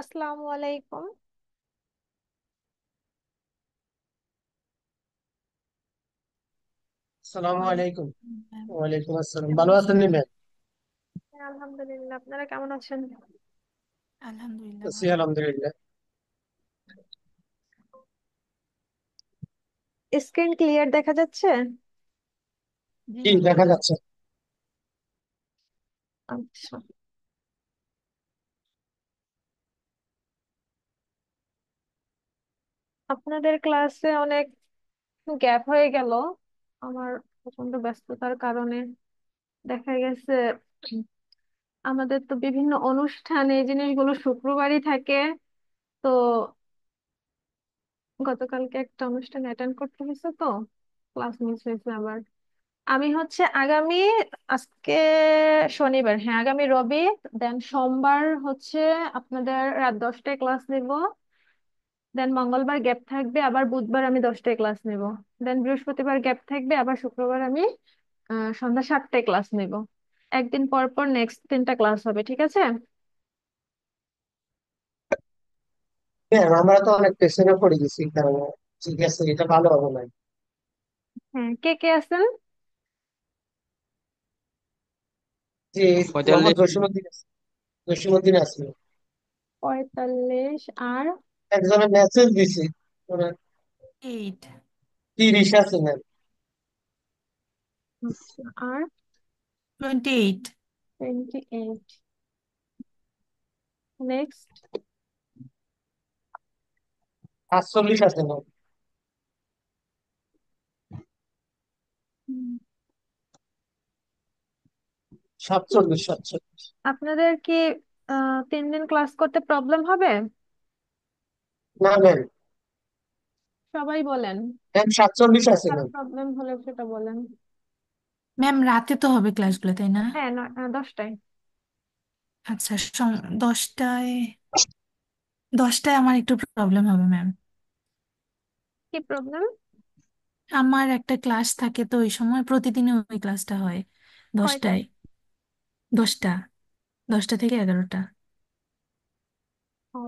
আসসালামু আলাইকুম। আসসালামু আলাইকুম। ওয়ালাইকুম ম্যাম। ওয়ালাইকুম আসসালাম, কেমন ভালো আছেন আছেন? নি ম্যাম? হ্যাঁ, আলহামদুলিল্লাহ, আপনারা কেমন আছেন? আলহামদুলিল্লাহ আছি ভালো। আলহামদুলিল্লাহ। স্ক্রিন ক্লিয়ার দেখা যাচ্ছে? জি কি আপু। দেখা যাচ্ছে? আচ্ছা। আপনাদের ক্লাসে অনেক গ্যাপ হয়ে গেল। আমার প্রচন্ড ব্যস্ততার কারণে দেখা গেছে আমাদের তো বিভিন্ন অনুষ্ঠান এই জিনিসগুলো শুক্রবারই থাকে। তো গতকালকে একটা অনুষ্ঠান অ্যাটেন্ড করতে হয়েছে, তো ক্লাস মিস হয়েছে আবার। আমি হচ্ছে আগামী, আজকে শনিবার, হ্যাঁ আগামী রবি, দেন সোমবার হচ্ছে আপনাদের রাত 10টায় ক্লাস নিব। দেন মঙ্গলবার গ্যাপ থাকবে, আবার বুধবার আমি 10টায় ক্লাস নিব। দেন বৃহস্পতিবার গ্যাপ থাকবে, আবার শুক্রবার আমি সন্ধ্যা 7টায় ক্লাস নিব। একদিন পর পর নেক্সট 3টা ক্লাস হবে, ঠিক আছে? ম্যাম, আমরা তো অনেক পেছনে পড়ে গেছি, কারণ ঠিক আছে, এটা ভালো হবে না। হ্যাঁ, কে কে আছেন? যে মোহাম্মদ 45। জসিমউদ্দিন আছে। জসিমউদ্দিন আছে। 45 আর একজনের মেসেজ দিছি, ওরা 8। 30 আছে ম্যাম। হচ্ছে আর 28। 28। নেক্সট। 48 আছে ম্যাম। 47। আপনাদের কি 3 দিন ক্লাস করতে প্রবলেম হবে? না ম্যাম। সবাই বলেন। ম্যাম 47 আছে কারো ম্যাম। প্রবলেম হলে সেটা বলেন। ম্যাম রাতে তো হবে ক্লাসগুলো, তাই না? হ্যাঁ, 10টায়। আচ্ছা 10টায়। 10টায় আমার একটু প্রবলেম হবে ম্যাম। কি প্রবলেম? আমার একটা ক্লাস থাকে, তো ওই সময় প্রতিদিনই ওই ক্লাসটা হয় কয়টায়? 10টায়। 10টা। 10টা থেকে 11টা। ও,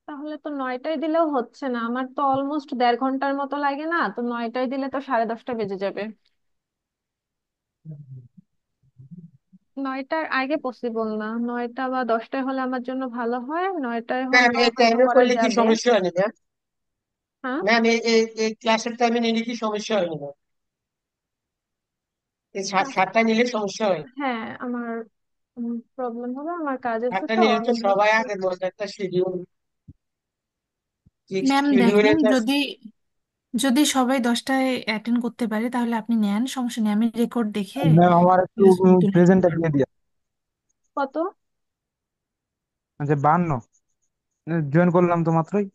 তাহলে তো 9টায় দিলেও হচ্ছে না, আমার তো অলমোস্ট 1.5 ঘন্টার মতো লাগে, না তো 9টায় দিলে তো 10:30 বেজে যাবে। 9টার আগে পসিবল না, 9টা বা 10টায় হলে আমার জন্য ভালো হয়, 9টায় ম্যাম, হলেও এই হয়তো টাইমে করা করলে কি যাবে। সমস্যা হয়নি ম্যাম? হ্যাঁ। ম্যাম, এই ক্লাসের টাইমে নিলে কি সমস্যা হয়নি ম্যাম? এই সাতটা নিলে সমস্যা হয়? হ্যাঁ, আমার প্রবলেম হবে, আমার কাজ আছে সাতটা তো নিলে তো আমি সবাই হচ্ছে। আগের মতো একটা শিডিউল, ফিক্সড ম্যাম দেখেন, শিডিউলের কাছে। যদি যদি সবাই 10টায় অ্যাটেন্ড করতে পারে তাহলে আপনি নেন, সমস্যা নেই, আমি রেকর্ড দেখে ম্যাম আমার একটু ছবি তুলে নিতে প্রেজেন্টটা পারবো। দিয়ে দিয়া। কত? যে 52 জয়েন করলাম তো মাত্রই।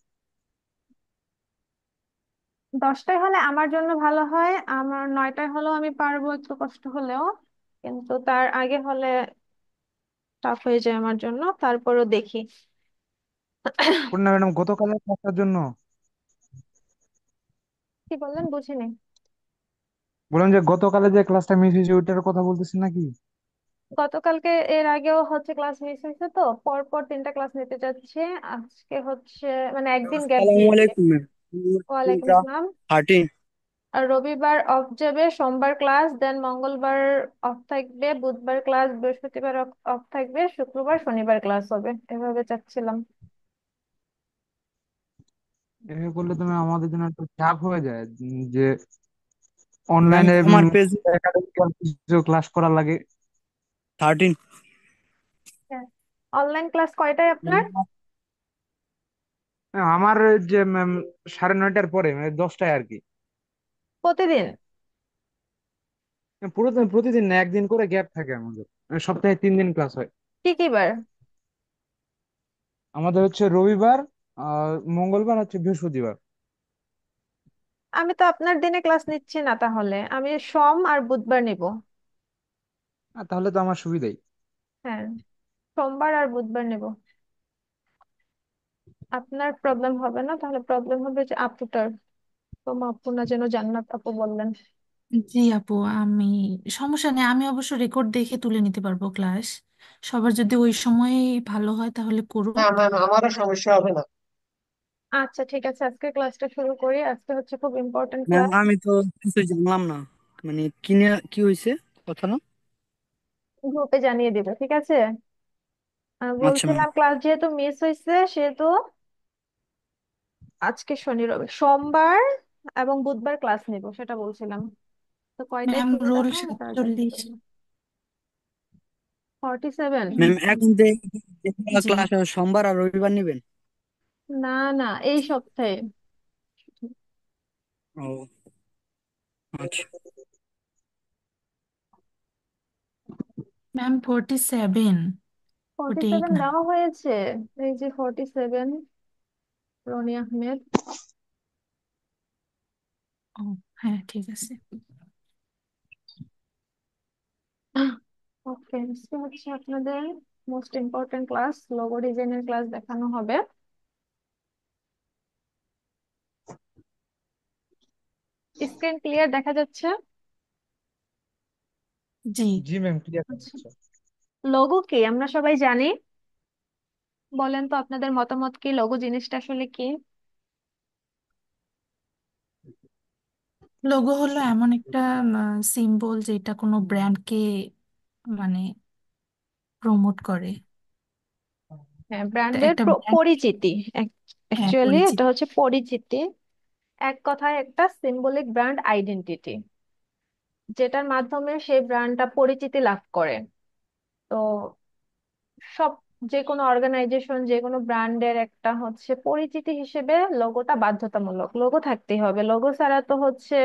10টায় হলে আমার জন্য ভালো হয়, আমার 9টায় হলেও আমি পারবো একটু কষ্ট হলেও, কিন্তু তার আগে হলে টাফ হয়ে যায় আমার জন্য, তারপরও দেখি। পূর্ণা ম্যাডাম গতকালের ক্লাসটার জন্য কি বললেন, বুঝিনি। বললাম যে গতকালে যে ক্লাসটা মিস হয়েছে ওইটার কথা বলতেছেন নাকি? গতকালকে এর আগেও হচ্ছে ক্লাস মিস হয়েছে, তো পর পর 3টা ক্লাস নিতে যাচ্ছে। আজকে হচ্ছে মানে একদিন গ্যাপ আসসালামু দিয়েছে। আলাইকুম ম্যাম। ওয়ালাইকুম যা আসসালাম। 13। আর রবিবার অফ যাবে, সোমবার ক্লাস, দেন মঙ্গলবার অফ থাকবে, বুধবার ক্লাস, বৃহস্পতিবার অফ থাকবে, শুক্রবার শনিবার ক্লাস হবে, এভাবে চাচ্ছিলাম। এভাবে করলে তো ম্যাম আমাদের জন্য একটু চাপ হয়ে যায়, যে ম্যাম অনলাইনে আমার পেজ একাডেমিক কিছু ক্লাস করা লাগে। 13। হ্যাঁ, অনলাইন ক্লাস কয়টায় আপনার? আমার যে ম্যাম 9:30টার পরে মানে 10টায় আর কি। প্রতিদিন? পুরোদিন প্রতিদিন না, একদিন করে গ্যাপ থাকে আমাদের, মানে সপ্তাহে 3 দিন ক্লাস হয়। কি কি বার? আমাদের হচ্ছে রবিবার, মঙ্গলবার, হচ্ছে বৃহস্পতিবার। আমি তো আপনার দিনে ক্লাস নিচ্ছি না, তাহলে আমি সোম আর বুধবার নিব। তাহলে তো আমার সুবিধাই। হ্যাঁ, সোমবার আর বুধবার নেব। আপনার প্রবলেম হবে না, তাহলে প্রবলেম হবে যে আপুটার। তো আপু না যেন জান্নাত আপু বললেন। জি আপু, আমি সমস্যা নেই, আমি অবশ্য রেকর্ড দেখে তুলে নিতে পারবো ক্লাস। সবার যদি ওই সময় ভালো হয় তাহলে না করুক। ম্যাম, আমারও সমস্যা হবে না। আচ্ছা ঠিক আছে, আজকে ক্লাসটা শুরু করি। আজকে হচ্ছে খুব ইম্পর্টেন্ট ম্যাম ক্লাস। আমি তো কিছু জানলাম না, মানে কি নিয়ে কি হয়েছে কথা না। গ্রুপে জানিয়ে দিব, ঠিক আছে? আচ্ছা ম্যাম। বলছিলাম ক্লাস যেহেতু মিস হয়েছে সেহেতু আজকে শনি রবি সোমবার এবং বুধবার ক্লাস নিব, সেটা বলছিলাম। তো কয়টায় ম্যাম শুরুটা রোল হয় তারা জানিয়ে 47। দেবো। 47? হুম, ম্যাম এখন যে জি ক্লাস সোমবার আর রবিবার নিবেন? না না, এই সপ্তাহে। ও আচ্ছা। ম্যাম 47, 48 47 না। দেওয়া হয়েছে। এই যে 47, রনি আহমেদ। ও হ্যাঁ, ঠিক আছে। ওকে, হচ্ছে আপনাদের মোস্ট ইম্পর্টেন্ট ক্লাস, লোগো ডিজাইনের ক্লাস দেখানো হবে। স্ক্রিন ক্লিয়ার দেখা যাচ্ছে? জি। জি ম্যাম, ক্লিয়ার আচ্ছা, হচ্ছে। লোগো কি আমরা সবাই জানি। বলেন তো আপনাদের মতামত কি, লোগো জিনিসটা আসলে কি? লোগো হলো এমন একটা সিম্বল যেটা কোনো ব্র্যান্ডকে মানে প্রমোট করে। হ্যাঁ, তো ব্র্যান্ডের একটা ব্র্যান্ড, পরিচিতি। হ্যাঁ, অ্যাকচুয়ালি এটা পরিচিত। হচ্ছে পরিচিতি। এক কথায় একটা সিম্বলিক ব্র্যান্ড আইডেন্টিটি, যেটার মাধ্যমে সেই ব্র্যান্ডটা পরিচিতি লাভ করে। তো সব, যে কোনো অর্গানাইজেশন, যে কোনো ব্র্যান্ডের একটা হচ্ছে পরিচিতি হিসেবে লোগোটা বাধ্যতামূলক, লোগো থাকতেই হবে। লোগো ছাড়া তো হচ্ছে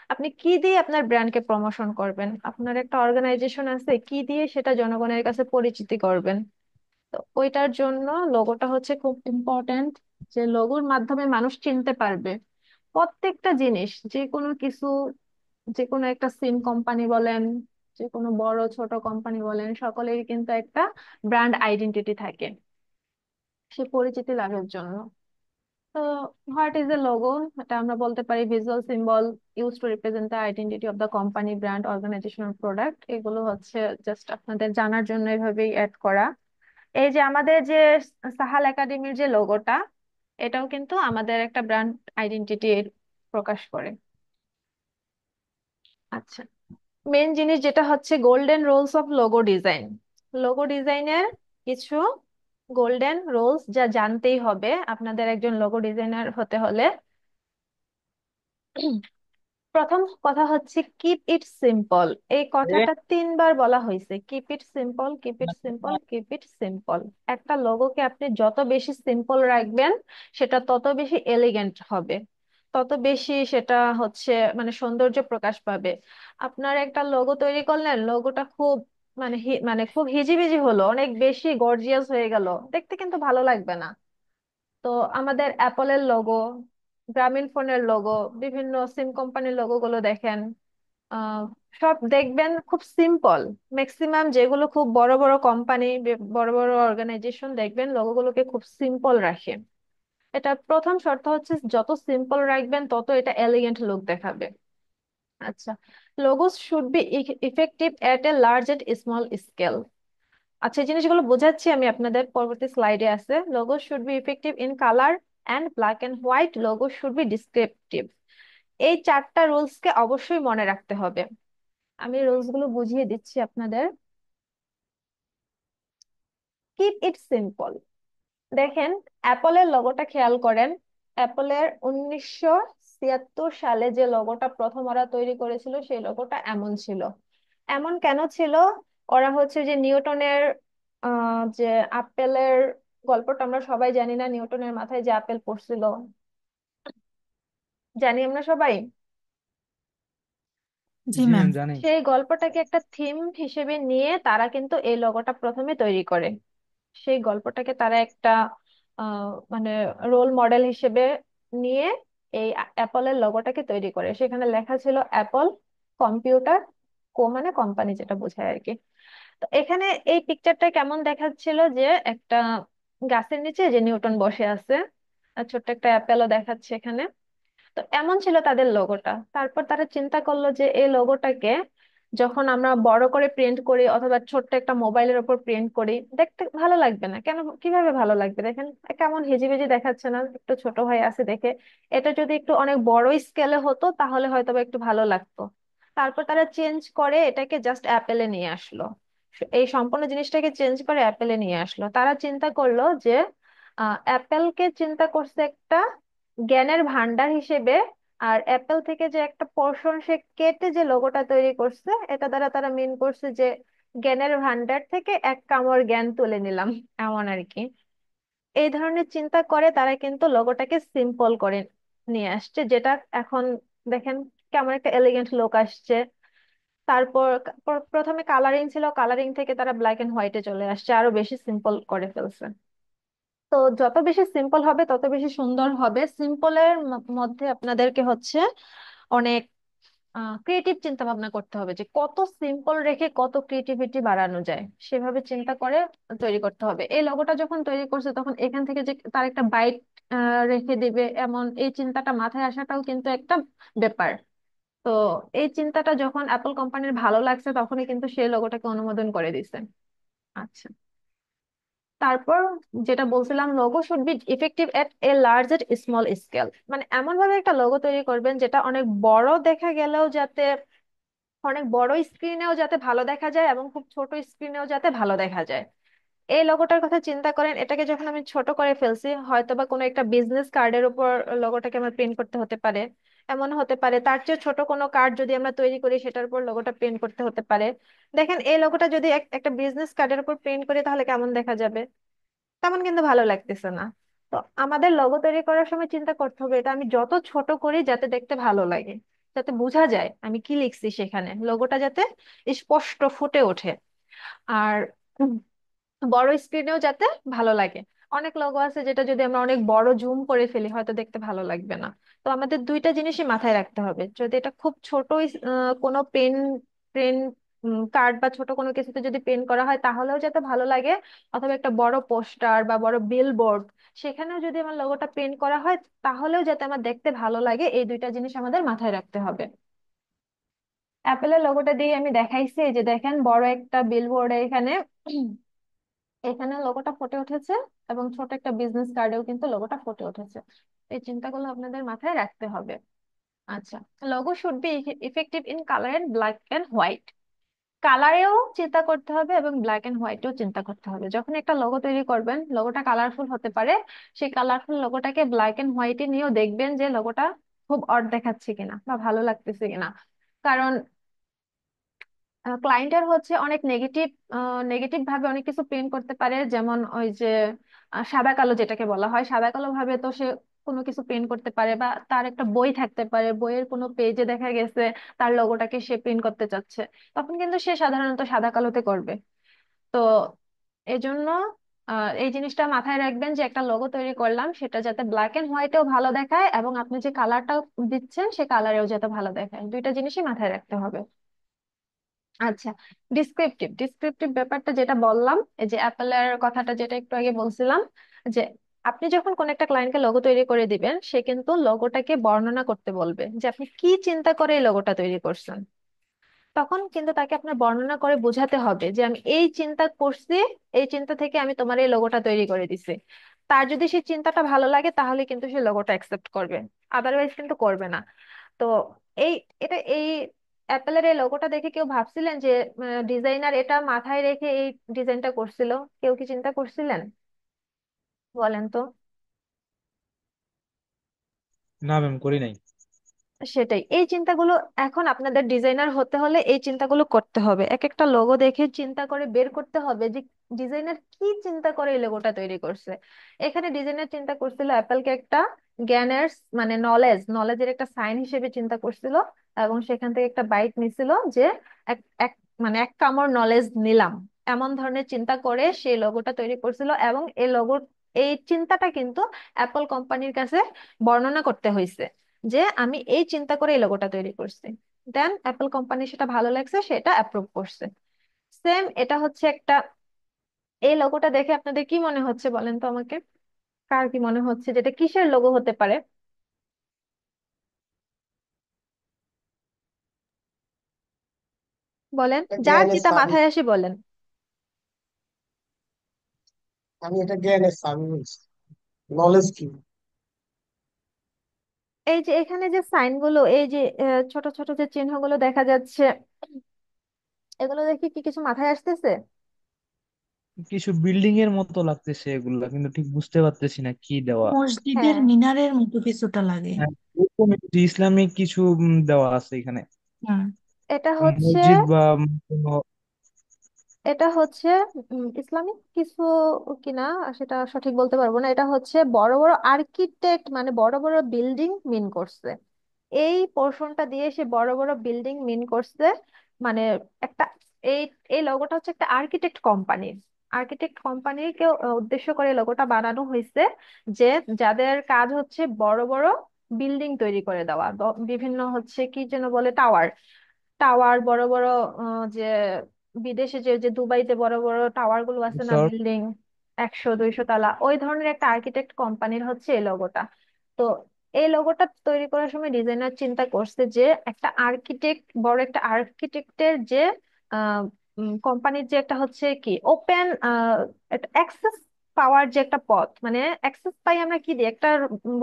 আপনি কি দিয়ে আপনার ব্র্যান্ডকে প্রমোশন করবেন? আপনার একটা অর্গানাইজেশন আছে, কি দিয়ে সেটা জনগণের কাছে পরিচিতি করবেন? তো ওইটার জন্য লোগোটা হচ্ছে খুব ইম্পর্ট্যান্ট, যে লোগোর মাধ্যমে মানুষ চিনতে পারবে প্রত্যেকটা জিনিস, যে কোনো কিছু। যে কোনো একটা সিম কোম্পানি বলেন, যে কোনো বড় ছোট কোম্পানি বলেন, সকলেরই কিন্তু একটা ব্র্যান্ড আইডেন্টিটি থাকে, সে পরিচিতি লাভের জন্য। তো হোয়াট ইজ এ লোগো? এটা আমরা বলতে পারি visual symbol use to represent the identity of the company, brand, organisational product. এগুলো হচ্ছে জাস্ট আপনাদের জানার জন্য এভাবেই অ্যাড করা। এই যে আমাদের যে সাহাল একাডেমির যে লোগোটা, এটাও কিন্তু আমাদের একটা ব্র্যান্ড আইডেন্টিটি প্রকাশ করে। আচ্ছা, মেন জিনিস যেটা হচ্ছে golden rules of logo design. Logo ডিজাইনের কিছু গোল্ডেন রুলস যা জানতেই হবে আপনাদের একজন লোগো ডিজাইনার হতে হলে। প্রথম কথা হচ্ছে কিপ ইট সিম্পল। এই কথাটা 3বার বলা হয়েছে, keep it simple, keep it simple, keep it simple. একটা লোগোকে আপনি যত বেশি সিম্পল রাখবেন, সেটা তত বেশি এলিগেন্ট হবে, তত বেশি সেটা হচ্ছে মানে সৌন্দর্য প্রকাশ পাবে। আপনার একটা লোগো তৈরি করলেন, লোগোটা খুব মানে খুব হিজিবিজি হলো, অনেক বেশি গর্জিয়াস হয়ে গেল, দেখতে কিন্তু ভালো লাগবে না। তো আমাদের অ্যাপলের লোগো, গ্রামীণ ফোনের লোগো, বিভিন্ন সিম কোম্পানির লোগো গুলো দেখেন, আহ, সব দেখবেন খুব সিম্পল। ম্যাক্সিমাম যেগুলো খুব বড় বড় কোম্পানি, বড় বড় অর্গানাইজেশন, দেখবেন লোগোগুলোকে খুব সিম্পল রাখে। এটা প্রথম শর্ত হচ্ছে, যত সিম্পল রাখবেন তত এটা এলিগেন্ট লুক দেখাবে। আচ্ছা, logos should be effective at a large and small scale. আচ্ছা, এই জিনিসগুলো বোঝাচ্ছি আমি আপনাদের, পরবর্তী স্লাইডে আছে। Logo should be effective in colour and black and white. Logo should be descriptive. এই 4টা রুলস কে অবশ্যই মনে রাখতে হবে। আমি রুলস গুলো বুঝিয়ে দিচ্ছি আপনাদের। Keep it simple. দেখেন, অ্যাপলের লোগোটা খেয়াল করেন। অ্যাপলের 1976 সালে যে লোগোটা প্রথম ওরা তৈরি করেছিল, সেই লোগোটা এমন ছিল। এমন কেন ছিল? ওরা হচ্ছে যে নিউটনের যে আপেলের গল্পটা আমরা সবাই জানি না, নিউটনের মাথায় যে আপেল পড়ছিল, জানি আমরা সবাই। জি জি ম্যাম। ম্যাম, জানি। সেই গল্পটাকে একটা থিম হিসেবে নিয়ে তারা কিন্তু এই লোগোটা প্রথমে তৈরি করে। সেই গল্পটাকে তারা একটা মানে রোল মডেল হিসেবে নিয়ে এই অ্যাপলের লোগোটাকে তৈরি করে। সেখানে লেখা ছিল অ্যাপল কম্পিউটার কো, মানে কোম্পানি যেটা বোঝায় আর কি। তো এখানে এই পিকচারটা কেমন দেখাচ্ছিল, যে একটা গাছের নিচে যে নিউটন বসে আছে, আর ছোট্ট একটা অ্যাপেলও দেখাচ্ছে এখানে। তো এমন ছিল তাদের লোগোটা। তারপর তারা চিন্তা করলো যে এই লোগোটাকে যখন আমরা বড় করে প্রিন্ট করি অথবা ছোট্ট একটা মোবাইলের উপর প্রিন্ট করি, দেখতে ভালো লাগবে না কেন? কিভাবে ভালো লাগবে দেখেন, কেমন হেজিমেজি দেখাচ্ছে না একটু ছোট হয়ে আছে দেখে? এটা যদি একটু অনেক বড় স্কেলে হতো তাহলে হয়তো বা একটু ভালো লাগতো। তারপর তারা চেঞ্জ করে এটাকে জাস্ট অ্যাপেলে নিয়ে আসলো। এই সম্পূর্ণ জিনিসটাকে চেঞ্জ করে অ্যাপেলে নিয়ে আসলো। তারা চিন্তা করলো যে অ্যাপেলকে চিন্তা করছে একটা জ্ঞানের ভান্ডার হিসেবে, আর অ্যাপেল থেকে যে একটা পোর্শন সে কেটে যে লোগোটা তৈরি করছে, এটা দ্বারা তারা মিন করছে যে জ্ঞানের ভান্ডার থেকে এক কামড় জ্ঞান তুলে নিলাম, এমন আর কি। এই ধরনের চিন্তা করে তারা কিন্তু লোগোটাকে সিম্পল করে নিয়ে আসছে, যেটা এখন দেখেন কেমন একটা এলিগেন্ট লুক আসছে। তারপর প্রথমে কালারিং ছিল, কালারিং থেকে তারা ব্ল্যাক এন্ড হোয়াইটে চলে আসছে, আরো বেশি সিম্পল করে ফেলছে। তো যত বেশি সিম্পল হবে তত বেশি সুন্দর হবে। সিম্পলের মধ্যে আপনাদেরকে হচ্ছে অনেক ক্রিয়েটিভ চিন্তা ভাবনা করতে হবে, যে কত সিম্পল রেখে কত ক্রিয়েটিভিটি বাড়ানো যায়, সেভাবে চিন্তা করে তৈরি করতে হবে। এই লোগোটা যখন তৈরি করছে তখন এখান থেকে যে তার একটা বাইট রেখে দিবে, এমন এই চিন্তাটা মাথায় আসাটাও কিন্তু একটা ব্যাপার। তো এই চিন্তাটা যখন অ্যাপল কোম্পানির ভালো লাগছে তখনই কিন্তু সেই লোগোটাকে অনুমোদন করে দিছে। আচ্ছা, তারপর যেটা বলছিলাম, logo should be effective at a large at small scale. মানে এমন ভাবে একটা লোগো তৈরি করবেন যেটা অনেক বড় দেখা গেলেও যাতে, অনেক বড় স্ক্রিনেও যাতে ভালো দেখা যায় এবং খুব ছোট স্ক্রিনেও যাতে ভালো দেখা যায়। এই লোগোটার কথা চিন্তা করেন, এটাকে যখন আমি ছোট করে ফেলছি, হয়তো বা কোনো একটা বিজনেস কার্ডের উপর লোগোটাকে আমার প্রিন্ট করতে হতে পারে। এমন হতে পারে তার চেয়ে ছোট কোনো কার্ড যদি আমরা তৈরি করি সেটার উপর লোগোটা প্রিন্ট করতে হতে পারে। দেখেন এই লোগোটা যদি একটা বিজনেস কার্ডের উপর প্রিন্ট করি তাহলে কেমন দেখা যাবে? তেমন কিন্তু ভালো লাগতেছে না। তো আমাদের লোগো তৈরি করার সময় চিন্তা করতে হবে এটা আমি যত ছোট করি যাতে দেখতে ভালো লাগে, যাতে বোঝা যায় আমি কি লিখছি, সেখানে লোগোটা যাতে স্পষ্ট ফুটে ওঠে। আর বড় স্ক্রিনেও যাতে ভালো লাগে। অনেক লোগো আছে যেটা যদি আমরা অনেক বড় জুম করে ফেলি হয়তো দেখতে ভালো লাগবে না। তো আমাদের দুইটা জিনিসই মাথায় রাখতে হবে, যদি এটা খুব ছোট কোনো পেন কার্ড বা ছোট কোনো কিছুতে যদি পেন করা হয় তাহলেও যাতে ভালো লাগে, অথবা একটা বড় পোস্টার বা বড় বিলবোর্ড সেখানেও যদি আমার লোগোটা প্রিন্ট করা হয় তাহলেও যাতে আমার দেখতে ভালো লাগে, এই দুইটা জিনিস আমাদের মাথায় রাখতে হবে। অ্যাপেলের লোগোটা দিয়ে আমি দেখাইছি, এই যে দেখেন বড় একটা বিলবোর্ডে এখানে এখানে লোগোটা ফুটে উঠেছে, এবং ছোট একটা বিজনেস কার্ডেও কিন্তু লোগোটা ফুটে উঠেছে। এই চিন্তাগুলো আপনাদের মাথায় রাখতে হবে। আচ্ছা, logo should be effective in colour and black and white. কালারেও চিন্তা করতে হবে এবং ব্ল্যাক এন্ড হোয়াইটেও চিন্তা করতে হবে। যখন একটা লোগো তৈরি করবেন লোগোটা কালারফুল হতে পারে, সেই কালারফুল লোগোটাকে ব্ল্যাক এন্ড হোয়াইটে নিয়েও দেখবেন যে লোগোটা খুব অড দেখাচ্ছে কিনা বা ভালো লাগতেছে কিনা। কারণ ক্লায়েন্টের হচ্ছে অনেক নেগেটিভ নেগেটিভ ভাবে অনেক কিছু প্রিন্ট করতে পারে, যেমন ওই যে সাদা কালো যেটাকে বলা হয়, সাদা কালো ভাবে তো সে কোনো কিছু প্রিন্ট করতে পারে, বা তার একটা বই থাকতে পারে, বইয়ের কোনো পেজে দেখা গেছে তার লোগোটাকে সে প্রিন্ট করতে চাচ্ছে, তখন কিন্তু সে সাধারণত সাদা কালোতে করবে। তো এই জন্য এই জিনিসটা মাথায় রাখবেন যে একটা লোগো তৈরি করলাম সেটা যাতে ব্ল্যাক এন্ড হোয়াইটেও ভালো দেখায়, এবং আপনি যে কালারটা দিচ্ছেন সে কালারেও যাতে ভালো দেখায়, দুইটা জিনিসই মাথায় রাখতে হবে। আচ্ছা, ডিসক্রিপটিভ ডিসক্রিপটিভ ব্যাপারটা যেটা বললাম, এই যে অ্যাপেলের কথাটা যেটা একটু আগে বলছিলাম, যে আপনি যখন কোন একটা ক্লায়েন্টকে লোগো তৈরি করে দিবেন সে কিন্তু লোগোটাকে বর্ণনা করতে বলবে যে আপনি কি চিন্তা করে এই লোগোটা তৈরি করছেন। তখন কিন্তু তাকে আপনার বর্ণনা করে বোঝাতে হবে যে আমি এই চিন্তা করছি, এই চিন্তা থেকে আমি তোমার এই লোগোটা তৈরি করে দিছি। তার যদি সেই চিন্তাটা ভালো লাগে তাহলে কিন্তু সে লোগোটা অ্যাকসেপ্ট করবে, আদারওয়াইজ কিন্তু করবে না। তো এই এই অ্যাপেলের এই লোগোটা দেখে কেউ ভাবছিলেন যে ডিজাইনার এটা মাথায় রেখে এই ডিজাইনটা করছিল? কেউ কি চিন্তা করছিলেন বলেন তো? না ম্যাম, করি নাই। সেটাই, এই চিন্তাগুলো এখন আপনাদের ডিজাইনার হতে হলে এই চিন্তাগুলো করতে হবে, এক একটা লোগো দেখে চিন্তা করে বের করতে হবে যে ডিজাইনার কি চিন্তা করে এই লোগোটা তৈরি করছে। এখানে ডিজাইনার চিন্তা করছিল অ্যাপেলকে একটা জ্ঞানের মানে নলেজের একটা সাইন হিসেবে চিন্তা করছিল, এবং সেখান থেকে একটা বাইট নিছিল যে এক এক মানে এক কামড় নলেজ নিলাম, এমন ধরনের চিন্তা করে সেই লোগোটা তৈরি করছিল। এবং এই এই চিন্তাটা কিন্তু অ্যাপল কোম্পানির কাছে বর্ণনা করতে হয়েছে যে আমি এই চিন্তা করে এই লোগোটা তৈরি করছি। দেন অ্যাপল কোম্পানি সেটা ভালো লাগছে, সেটা অ্যাপ্রুভ করছে। সেম এটা হচ্ছে একটা, এই লোগোটা দেখে আপনাদের কি মনে হচ্ছে বলেন তো আমাকে? কার কি মনে হচ্ছে যেটা কিসের লোগো হতে পারে? বলেন, যার জ্ঞানের যেটা সাবি, মাথায় আসে বলেন। আমি এটা জ্ঞানের সাবি বলছি। নলেজ কি? এই যে এখানে যে সাইন গুলো, এই যে ছোট ছোট যে চিহ্নগুলো দেখা যাচ্ছে, এগুলো দেখে কি কিছু মাথায় আসতেছে? কিছু বিল্ডিং এর মতো লাগতেছে এগুলা, কিন্তু ঠিক বুঝতে পারতেছি না কি দেওয়া। মসজিদের হ্যাঁ, মিনারের মতো কিছুটা লাগে। হ্যাঁ, এরকম একটু ইসলামিক কিছু দেওয়া আছে এখানে। হুম। এটা হচ্ছে মসজিদ বা কোনো। এটা হচ্ছে ইসলামিক কিছু কিনা সেটা সঠিক বলতে পারবো না। এটা হচ্ছে বড় বড় আর্কিটেক্ট, মানে বড় বড় বিল্ডিং মিন করছে। এই পোর্শনটা দিয়ে সে বড় বড় বিল্ডিং মিন করছে। মানে একটা, এই এই লোগোটা হচ্ছে একটা আর্কিটেক্ট কোম্পানির, আর্কিটেক্ট কোম্পানিকে উদ্দেশ্য করে লোগোটা বানানো হয়েছে। যে যাদের কাজ হচ্ছে বড় বড় বিল্ডিং তৈরি করে দেওয়া, বিভিন্ন হচ্ছে কি যেন বলে, টাওয়ার, টাওয়ার বড় বড়, যে বিদেশে যে যে দুবাইতে বড় বড় টাওয়ার গুলো আছে না, রিসর্ট। বিল্ডিং 100 200 তলা, ওই ধরনের একটা আর্কিটেক্ট কোম্পানির হচ্ছে এই লোগোটা। তো এই লোগোটা তৈরি করার সময় ডিজাইনার চিন্তা করছে যে একটা আর্কিটেক্ট, বড় একটা আর্কিটেক্টের যে কোম্পানির যে একটা হচ্ছে কি ওপেন একটা অ্যাক্সেস পাওয়ার যে একটা পথ, মানে অ্যাক্সেস পাই আমরা কি দিয়ে, একটা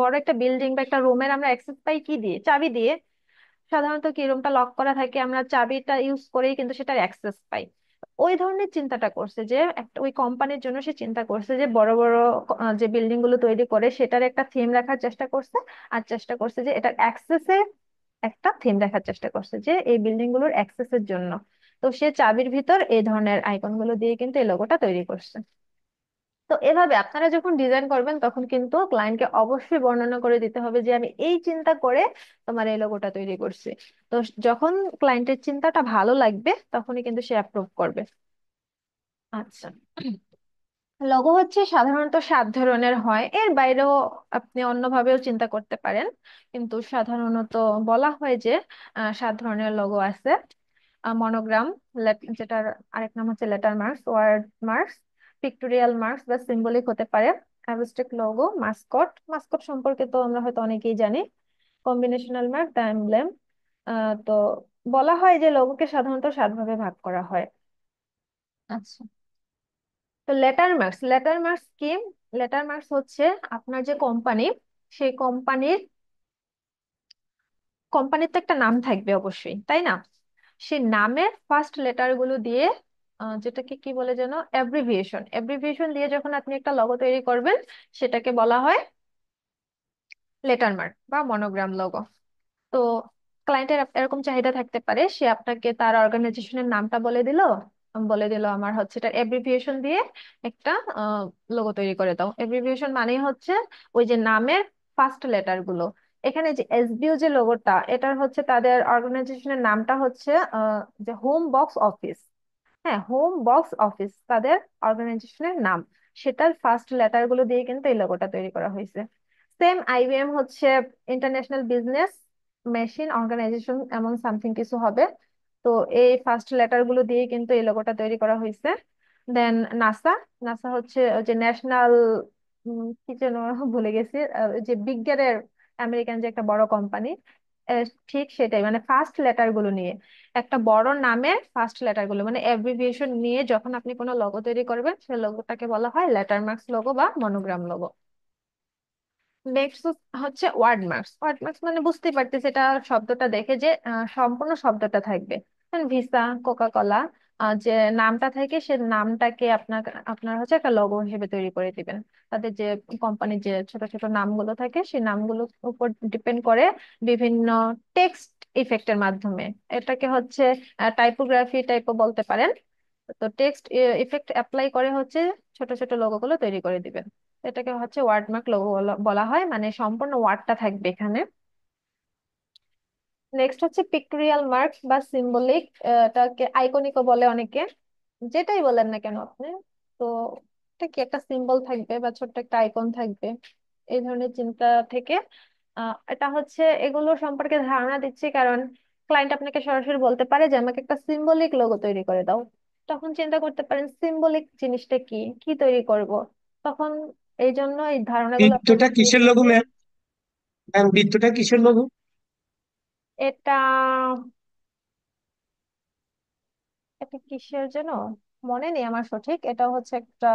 বড় একটা বিল্ডিং বা একটা রুমের আমরা অ্যাক্সেস পাই কি দিয়ে, চাবি দিয়ে। সাধারণত কি রুমটা লক করা থাকে, আমরা চাবিটা ইউজ করেই কিন্তু সেটার অ্যাক্সেস পাই। ওই ধরনের চিন্তাটা করছে যে একটা, ওই কোম্পানির জন্য সে চিন্তা করছে যে বড় বড় যে বিল্ডিং গুলো তৈরি করে সেটার একটা থিম রাখার চেষ্টা করছে। আর চেষ্টা করছে যে এটার অ্যাক্সেসের একটা থিম রাখার চেষ্টা করছে, যে এই বিল্ডিং গুলোর অ্যাক্সেসের জন্য। তো সে চাবির ভিতর এই ধরনের আইকন গুলো দিয়ে কিন্তু এই লোগোটা তৈরি করছে। তো এভাবে আপনারা যখন ডিজাইন করবেন তখন কিন্তু ক্লায়েন্টকে অবশ্যই বর্ণনা করে দিতে হবে যে আমি এই চিন্তা করে তোমার এই লোগোটা তৈরি করছি। তো যখন ক্লায়েন্টের চিন্তাটা ভালো লাগবে তখনই কিন্তু সে অ্যাপ্রুভ করবে। আচ্ছা, লোগো হচ্ছে সাধারণত 7 ধরনের হয়, এর বাইরেও আপনি অন্যভাবেও চিন্তা করতে পারেন, কিন্তু সাধারণত বলা হয় যে 7 ধরনের লোগো আছে। মনোগ্রাম, যেটার আরেক নাম হচ্ছে letter marks, word marks, pictorial marks বা সিম্বলিক হতে পারে, অ্যাবস্ট্রাক্ট লোগো, মাস্কট, মাস্কট সম্পর্কে তো আমরা হয়তো অনেকেই জানি, কম্বিনেশনাল মার্ক, দ্য এমব্লেম। তো বলা হয় যে লোগোকে সাধারণত 7 ভাগে ভাগ করা হয়। আচ্ছা, তো লেটার মার্কস, লেটার মার্কস কি? লেটার মার্কস হচ্ছে আপনার যে কোম্পানি, সেই কোম্পানির তো একটা নাম থাকবে অবশ্যই, তাই না? সেই নামের ফার্স্ট লেটার গুলো দিয়ে, যেটাকে কি বলে যেন, অ্যাব্রিভিয়েশন, অ্যাব্রিভিয়েশন দিয়ে যখন আপনি একটা লগো তৈরি করবেন সেটাকে বলা হয় লেটার মার্ক বা মনোগ্রাম লগো। তো ক্লায়েন্টের এরকম চাহিদা থাকতে পারে, সে আপনাকে তার অর্গানাইজেশনের নামটা বলে দিল আমার হচ্ছে এটা এব্রিভিয়েশন দিয়ে একটা লোগো তৈরি করে দাও। এব্রিভিয়েশন মানে হচ্ছে ওই যে নামের ফার্স্ট লেটার গুলো। এখানে যে এসবিও যে লোগোটা, এটার হচ্ছে তাদের অর্গানাইজেশনের নামটা হচ্ছে যে হোম বক্স অফিস। হ্যাঁ, হোম বক্স অফিস তাদের অর্গানাইজেশনের নাম। সেটার ফার্স্ট লেটার গুলো দিয়ে কিন্তু এই লোগোটা তৈরি করা হয়েছে। সেম আইবিএম হচ্ছে ইন্টারন্যাশনাল বিজনেস মেশিন অর্গানাইজেশন, এমন সামথিং কিছু হবে। তো এই ফার্স্ট লেটার গুলো দিয়ে কিন্তু এই লোগোটা তৈরি করা হয়েছে। দেন নাসা, নাসা হচ্ছে ওই যে ন্যাশনাল, কি যেন ভুলে গেছি, ওই যে বিজ্ঞানের আমেরিকান যে একটা বড় কোম্পানি, ঠিক সেটাই, মানে ফার্স্ট লেটার গুলো নিয়ে একটা বড় নামের ফার্স্ট লেটার গুলো, মানে অ্যাব্রিভিয়েশন নিয়ে যখন আপনি কোনো লোগো তৈরি করবেন সেই লোগোটাকে বলা হয় লেটার মার্কস লোগো বা মনোগ্রাম লোগো। নেক্সট হচ্ছে ওয়ার্ড মার্কস। ওয়ার্ড মার্কস মানে বুঝতেই পারতেছে, এটা শব্দটা দেখে যে সম্পূর্ণ শব্দটা থাকবে। ভিসা, কোকা কোলা, যে নামটা থাকে সে নামটাকে আপনার আপনার হচ্ছে একটা লোগো হিসেবে তৈরি করে দিবেন। তাদের যে কোম্পানির যে ছোট ছোট নামগুলো থাকে সেই নামগুলোর উপর ডিপেন্ড করে বিভিন্ন টেক্সট ইফেক্টের মাধ্যমে, এটাকে হচ্ছে টাইপোগ্রাফি টাইপও বলতে পারেন। তো টেক্সট ইফেক্ট অ্যাপ্লাই করে হচ্ছে ছোট ছোট লোগো গুলো তৈরি করে দিবেন। এটাকে হচ্ছে ওয়ার্ডমার্ক লোগো বলা হয়, মানে সম্পূর্ণ ওয়ার্ডটা থাকবে এখানে। নেক্সট হচ্ছে পিক্টোরিয়াল মার্ক বা সিম্বলিক, এটাকে আইকনিকও বলে অনেকে, যেটাই বলেন না কেন আপনি। তো এটা কি, একটা সিম্বল থাকবে বা ছোট্ট একটা আইকন থাকবে, এই ধরনের চিন্তা থেকে এটা হচ্ছে এগুলো সম্পর্কে ধারণা দিচ্ছি, কারণ ক্লায়েন্ট আপনাকে সরাসরি বলতে পারে যে আমাকে একটা সিম্বলিক লোগো তৈরি করে দাও। তখন চিন্তা করতে পারেন সিম্বলিক জিনিসটা কি, কি তৈরি করব। তখন এই জন্য এই ধারণাগুলো বৃত্তটা আপনাকে দিয়ে কিসের লোগো দিচ্ছি। ম্যাম? ম্যাম, বৃত্তটা কিসের লোগো? এটা এটা কিসের যেন মনে নেই আমার সঠিক। এটা হচ্ছে একটা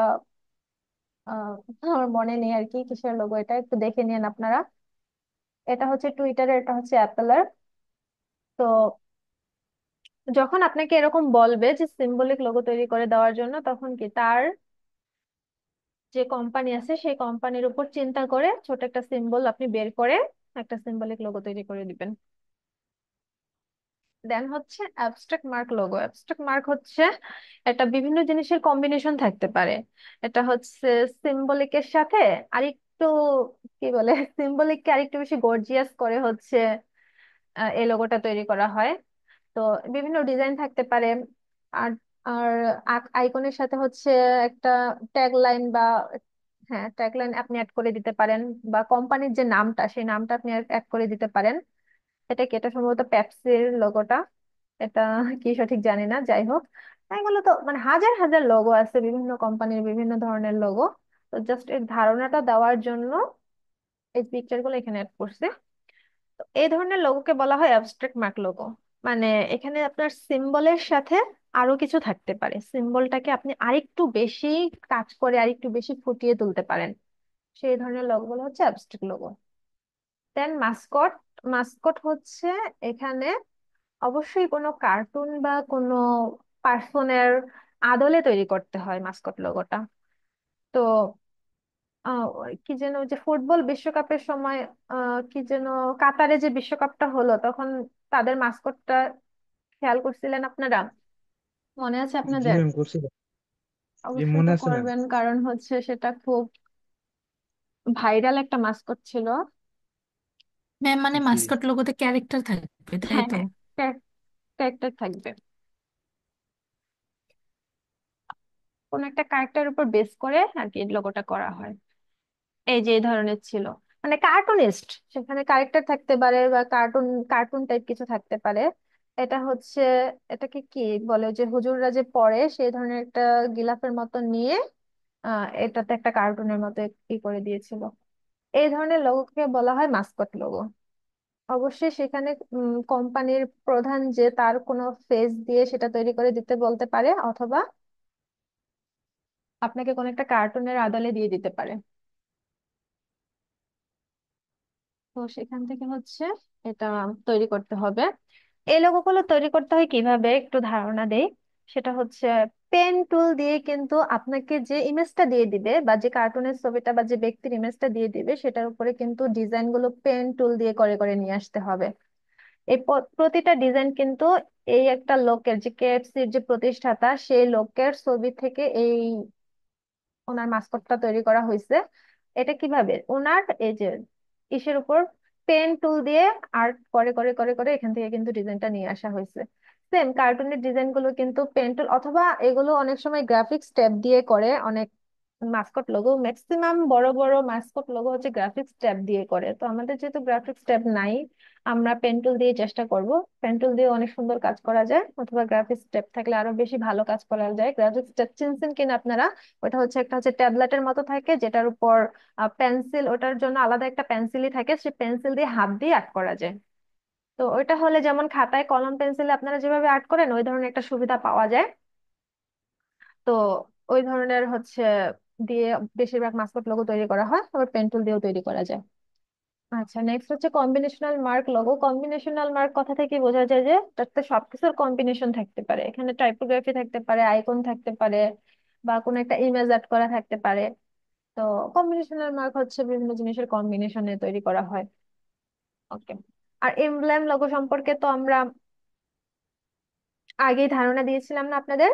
আহ আমার মনে নেই আর কি কিসের লোগো, এটা একটু দেখে নিন আপনারা। এটা হচ্ছে টুইটারের, এটা হচ্ছে অ্যাপেলের। তো যখন আপনাকে এরকম বলবে যে সিম্বলিক লোগো তৈরি করে দেওয়ার জন্য, তখন কি তার যে কোম্পানি আছে সেই কোম্পানির উপর চিন্তা করে ছোট একটা সিম্বল আপনি বের করে একটা সিম্বলিক লোগো তৈরি করে দিবেন। দেন হচ্ছে abstract mark logo. Abstract mark হচ্ছে এটা বিভিন্ন জিনিসের কম্বিনেশন থাকতে পারে। এটা হচ্ছে সিম্বলিকের সাথে আরেকটু কি বলে সিম্বলিককে আরেকটু বেশি গর্জিয়াস করে হচ্ছে এই লোগোটা তৈরি করা হয়। তো বিভিন্ন ডিজাইন থাকতে পারে। আর আর আইকনের সাথে হচ্ছে একটা ট্যাগ লাইন বা হ্যাঁ ট্যাগ লাইন আপনি অ্যাড করে দিতে পারেন, বা কোম্পানির যে নামটা সেই নামটা আপনি অ্যাড করে দিতে পারেন। এটা কি, এটা সম্ভবত পেপসির লোগোটা, এটা কি সঠিক জানি না, যাই হোক। এগুলো তো মানে হাজার হাজার লোগো আছে, বিভিন্ন কোম্পানির বিভিন্ন ধরনের লোগো। তো জাস্ট এর ধারণাটা দেওয়ার জন্য এই পিকচার গুলো এখানে অ্যাড করছি। তো এই ধরনের লোগোকে বলা হয় অ্যাবস্ট্রাক্ট মার্ক লোগো। মানে এখানে আপনার সিম্বলের সাথে আরো কিছু থাকতে পারে, সিম্বলটাকে আপনি আরেকটু বেশি কাজ করে আরেকটু বেশি ফুটিয়ে তুলতে পারেন। সেই ধরনের লোগোগুলো হচ্ছে অ্যাবস্ট্রাক্ট লোগো। দেন মাস্কট। মাস্কট হচ্ছে এখানে অবশ্যই কোনো কার্টুন বা কোনো পার্সনের আদলে তৈরি করতে হয় মাস্কট লোগোটা। তো কি যেন ওই যে ফুটবল বিশ্বকাপের সময় কি যেন কাতারে যে বিশ্বকাপটা হলো তখন তাদের মাস্কটটা খেয়াল করছিলেন আপনারা? মনে আছে জি আপনাদের? ম্যাম, করছি। জি, অবশ্যই মনে তো আছে ম্যাম। করবেন, কারণ হচ্ছে সেটা খুব ভাইরাল একটা মাস্কট ছিল। ম্যাম মানে জি। মাস্কট লোগোতে ক্যারেক্টার থাকবে তাই হ্যাঁ তো? হ্যাঁ, ক্যারেক্টার থাকবে, কোন একটা ক্যারেক্টার উপর বেস করে আর কি লোগোটা করা হয়। এই যে এই ধরনের ছিল, মানে কার্টুনিস্ট, সেখানে ক্যারেক্টার থাকতে পারে বা কার্টুন কার্টুন টাইপ কিছু থাকতে পারে। এটা হচ্ছে এটাকে কি বলে, যে হুজুররা যে পড়ে সেই ধরনের একটা গিলাফের মতো নিয়ে এটাতে একটা কার্টুনের মতো ই করে দিয়েছিল। এই ধরনের লোগোকে বলা হয় মাস্কট লোগো। অবশ্যই সেখানে কোম্পানির প্রধান যে তার কোনো ফেস দিয়ে সেটা তৈরি করে দিতে বলতে পারে, অথবা আপনাকে কোনো একটা কার্টুনের আদলে দিয়ে দিতে পারে। তো সেখান থেকে হচ্ছে এটা তৈরি করতে হবে। এই লোগোগুলো তৈরি করতে হয় কিভাবে একটু ধারণা দেই। সেটা হচ্ছে পেন টুল দিয়ে কিন্তু আপনাকে যে ইমেজটা দিয়ে দিবে বা যে কার্টুনের ছবিটা বা যে ব্যক্তির ইমেজটা দিয়ে দিবে সেটার উপরে কিন্তু ডিজাইন গুলো পেন টুল দিয়ে করে করে নিয়ে আসতে হবে। এই প্রতিটা ডিজাইন কিন্তু এই একটা লোকের, যে কেএফসির যে প্রতিষ্ঠাতা সেই লোকের ছবি থেকে এই ওনার মাস্কটটা তৈরি করা হয়েছে। এটা কিভাবে ওনার এই যে ইসের উপর পেন টুল দিয়ে আর্ট করে করে করে করে এখান থেকে কিন্তু ডিজাইনটা নিয়ে আসা হয়েছে। সেম কার্টুনের ডিজাইন গুলো কিন্তু পেন টুল অথবা এগুলো অনেক সময় গ্রাফিক্স ট্যাব দিয়ে করে। অনেক মাস্কট লোগো, ম্যাক্সিমাম বড় বড় মাস্কট লোগো হচ্ছে গ্রাফিক্স ট্যাব দিয়ে করে। তো আমাদের যেহেতু গ্রাফিক্স ট্যাব নাই, আমরা পেন্টুল দিয়ে চেষ্টা করব। পেন্টুল দিয়ে অনেক সুন্দর কাজ করা যায়, অথবা গ্রাফিক্স ট্যাব থাকলে আরো বেশি ভালো কাজ করা যায়। গ্রাফিক্স ট্যাব চিনছেন কিনা আপনারা? ওটা হচ্ছে একটা হচ্ছে ট্যাবলেটের মতো থাকে, যেটার উপর পেন্সিল, ওটার জন্য আলাদা একটা পেন্সিলই থাকে, সে পেন্সিল দিয়ে হাত দিয়ে আর্ট করা যায়। তো ওইটা হলে যেমন খাতায় কলম পেন্সিলে আপনারা যেভাবে আর্ট করেন ওই ধরনের একটা সুবিধা পাওয়া যায়। তো ওই ধরনের হচ্ছে দিয়ে বেশিরভাগ মাস্কট লোগো তৈরি করা হয়, আবার পেন্টুল দিয়েও তৈরি করা যায়। আচ্ছা, নেক্সট হচ্ছে combinational mark logo. Combinational mark কথা থেকে বোঝা যায় যে তাতে সবকিছুর কম্বিনেশন থাকতে পারে। এখানে টাইপোগ্রাফি থাকতে পারে, আইকন থাকতে পারে, বা কোনো একটা ইমেজ অ্যাড করা থাকতে পারে। তো কম্বিনেশনাল মার্ক হচ্ছে বিভিন্ন জিনিসের কম্বিনেশনে তৈরি করা হয়। ওকে। আর এমব্লেম লোগো সম্পর্কে তো আমরা আগেই ধারণা দিয়েছিলাম না আপনাদের?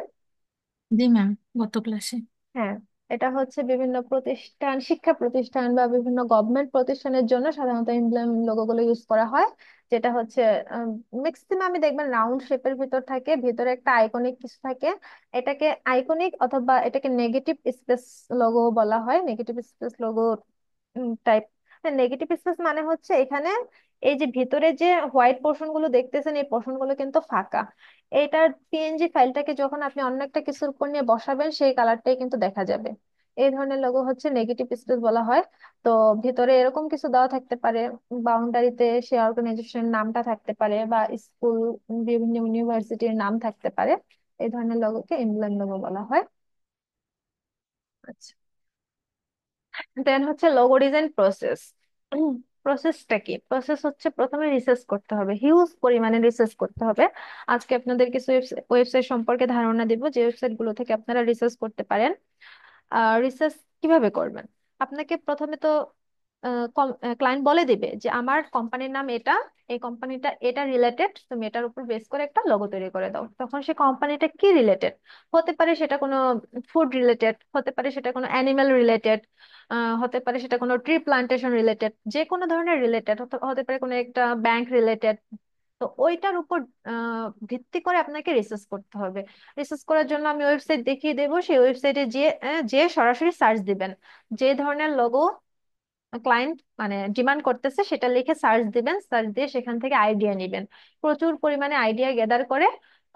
জি ম্যাম, গত ক্লাসে। হ্যাঁ, এটা হচ্ছে বিভিন্ন প্রতিষ্ঠান, শিক্ষা প্রতিষ্ঠান বা বিভিন্ন গভর্নমেন্ট প্রতিষ্ঠানের জন্য সাধারণত এমব্লেম লোগোগুলো ইউজ করা হয়। যেটা হচ্ছে ম্যাক্সিমামই দেখবেন রাউন্ড শেপের ভিতর থাকে, ভিতরে একটা আইকনিক কিছু থাকে। এটাকে আইকনিক অথবা এটাকে নেগেটিভ স্পেস লোগো বলা হয়। Negative space logo type. Negative space মানে হচ্ছে এখানে এই যে ভিতরে যে হোয়াইট পোর্শন গুলো দেখতেছেন এই পোর্শন গুলো কিন্তু ফাঁকা। এইটার পিএনজি ফাইলটাকে যখন আপনি অন্য একটা কিছুর উপর নিয়ে বসাবেন সেই কালারটাই কিন্তু দেখা যাবে। এই ধরনের লোগো হচ্ছে নেগেটিভ স্পেস বলা হয়। তো ভিতরে এরকম কিছু দেওয়া থাকতে পারে, বাউন্ডারিতে সে অর্গানাইজেশনের নামটা থাকতে পারে বা স্কুল, বিভিন্ন ইউনিভার্সিটির নাম থাকতে পারে। এই ধরনের লোগোকে এমব্লেম লোগো বলা হয়। আচ্ছা, দেন হচ্ছে লোগো ডিজাইন প্রসেস। প্রসেসটা কি? প্রসেস হচ্ছে প্রথমে রিসার্চ করতে হবে, হিউজ পরিমাণে রিসার্চ করতে হবে। আজকে আপনাদের কিছু ওয়েবসাইট সম্পর্কে ধারণা দিব, যে ওয়েবসাইট গুলো থেকে আপনারা রিসার্চ করতে পারেন। রিসার্চ কিভাবে করবেন? আপনাকে প্রথমে তো ক্লায়েন্ট বলে দিবে যে আমার কোম্পানির নাম এটা, এই কোম্পানিটা এটা রিলেটেড, তুমি এটার উপর বেস করে একটা লোগো তৈরি করে দাও। তখন সে কোম্পানিটা কি রিলেটেড? হতে পারে সেটা কোনো ফুড রিলেটেড, হতে পারে সেটা কোনো অ্যানিমাল রিলেটেড, হতে পারে সেটা কোনো ট্রি প্লান্টেশন রিলেটেড, যে কোনো ধরনের রিলেটেড, হতে পারে কোনো একটা ব্যাংক রিলেটেড। তো ওইটার উপর ভিত্তি করে আপনাকে রিসার্চ করতে হবে। রিসার্চ করার জন্য আমি ওয়েবসাইট দেখিয়ে দেবো, সেই ওয়েবসাইটে যে সরাসরি সার্চ দিবেন, যে ধরনের লোগো ক্লায়েন্ট মানে ডিমান্ড করতেছে সেটা লিখে সার্চ দিবেন, সার্চ দিয়ে সেখান থেকে আইডিয়া নিবেন। প্রচুর পরিমাণে আইডিয়া গ্যাদার করে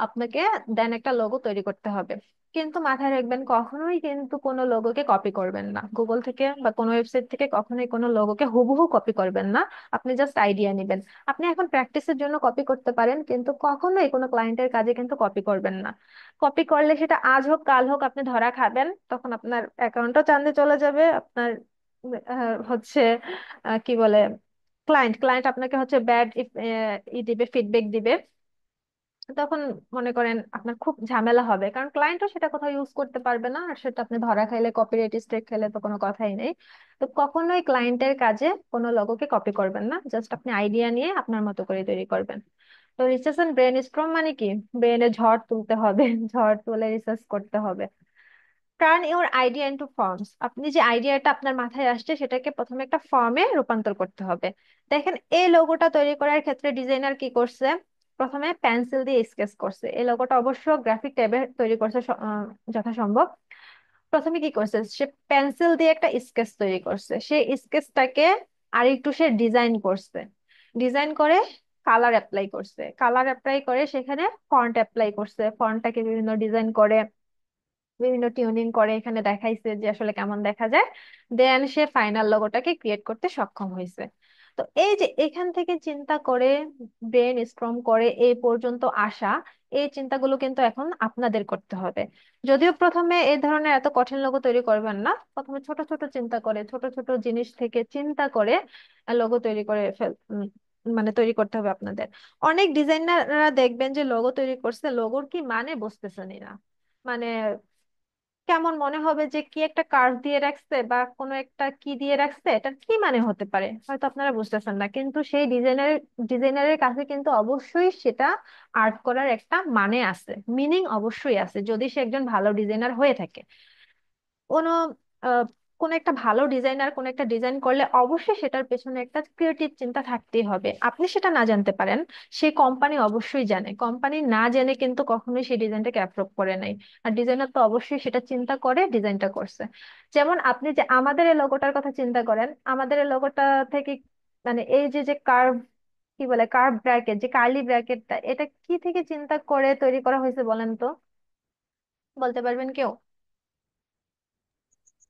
আপনাকে দেন একটা লোগো তৈরি করতে হবে। কিন্তু মাথায় রাখবেন, কখনোই কিন্তু কোনো লোগোকে কপি করবেন না গুগল থেকে বা কোনো ওয়েবসাইট থেকে, কখনোই কোনো লোগোকে হুবহু কপি করবেন না। আপনি জাস্ট আইডিয়া নিবেন। আপনি এখন প্র্যাকটিসের জন্য কপি করতে পারেন, কিন্তু কখনোই কোনো ক্লায়েন্টের কাজে কিন্তু কপি করবেন না। কপি করলে সেটা আজ হোক কাল হোক আপনি ধরা খাবেন, তখন আপনার অ্যাকাউন্টও চান্দে চলে যাবে, আপনার হচ্ছে কি বলে, ক্লায়েন্ট ক্লায়েন্ট আপনাকে হচ্ছে ব্যাড দিবে, ফিডব্যাক দিবে। তখন মনে করেন আপনার খুব ঝামেলা হবে, কারণ ক্লায়েন্টও সেটা কোথাও ইউজ করতে পারবে না, আর সেটা আপনি ধরা খাইলে, কপিরাইট স্ট্রাইক খেলে তো কোনো কথাই নেই। তো কখনোই ক্লায়েন্টের কাজে কোনো লোগোকে কপি করবেন না, জাস্ট আপনি আইডিয়া নিয়ে আপনার মতো করে তৈরি করবেন। তো রিসার্চ এন্ড ব্রেন স্ট্রম মানে কি? ব্রেনে ঝড় তুলতে হবে, ঝড় তুলে রিসার্চ করতে হবে। Turn your idea into forms. আপনি যে আইডিয়াটা আপনার মাথায় আসছে সেটাকে প্রথমে একটা ফর্মে রূপান্তর করতে হবে। দেখেন, এই লোগোটা তৈরি করার ক্ষেত্রে ডিজাইনার কি করছে? প্রথমে পেন্সিল দিয়ে স্কেচ করছে। এই লোগোটা অবশ্য গ্রাফিক ট্যাবে তৈরি করছে যথাসম্ভব। প্রথমে কি করছে, সে পেন্সিল দিয়ে একটা স্কেচ তৈরি করছে, সেই স্কেচটাকে আর একটু সে ডিজাইন করছে। ডিজাইন করে কালার অ্যাপ্লাই করছে, কালার অ্যাপ্লাই করে সেখানে ফন্ট অ্যাপ্লাই করছে, ফন্টটাকে বিভিন্ন ডিজাইন করে, বিভিন্ন টিউনিং করে এখানে দেখাইছে যে আসলে কেমন দেখা যায়। দেন সে ফাইনাল লোগোটাকে ক্রিয়েট করতে সক্ষম হয়েছে। তো এই যে এখান থেকে চিন্তা করে, ব্রেন স্ট্রম করে এই পর্যন্ত আসা, এই চিন্তাগুলো কিন্তু এখন আপনাদের করতে হবে। যদিও প্রথমে এই ধরনের এত কঠিন লোগো তৈরি করবেন না, প্রথমে ছোট ছোট চিন্তা করে, ছোট ছোট জিনিস থেকে চিন্তা করে লোগো তৈরি করে মানে তৈরি করতে হবে আপনাদের। অনেক ডিজাইনাররা দেখবেন যে লোগো তৈরি করছে, লোগোর কি মানে বুঝতেছেনই না। মানে কেমন মনে হবে যে কি একটা কার্ভ দিয়ে রাখছে বা কোনো একটা কি দিয়ে রাখছে, এটার কি মানে হতে পারে হয়তো আপনারা বুঝতেছেন না, কিন্তু সেই ডিজাইনারের কাছে কিন্তু অবশ্যই সেটা আর্ট করার একটা মানে আছে, মিনিং অবশ্যই আছে, যদি সে একজন ভালো ডিজাইনার হয়ে থাকে। কোনো আহ, কোনো একটা ভালো ডিজাইনার কোনো একটা ডিজাইন করলে অবশ্যই সেটার পেছনে একটা ক্রিয়েটিভ চিন্তা থাকতেই হবে। আপনি সেটা না জানতে পারেন, সেই কোম্পানি অবশ্যই জানে, কোম্পানি না জেনে কিন্তু কখনোই সেই ডিজাইনটাকে অ্যাপ্রুভ করে নাই। আর ডিজাইনার তো অবশ্যই সেটা চিন্তা করে ডিজাইনটা করছে। যেমন আপনি যে আমাদের এই লোগোটার কথা চিন্তা করেন, আমাদের এই লোগোটা থেকে মানে এই যে যে কার্ভ, কি বলে কার্ভ ব্র্যাকেট, যে কার্লি ব্র্যাকেটটা, এটা কি থেকে চিন্তা করে তৈরি করা হয়েছে বলেন তো? বলতে পারবেন কেউ?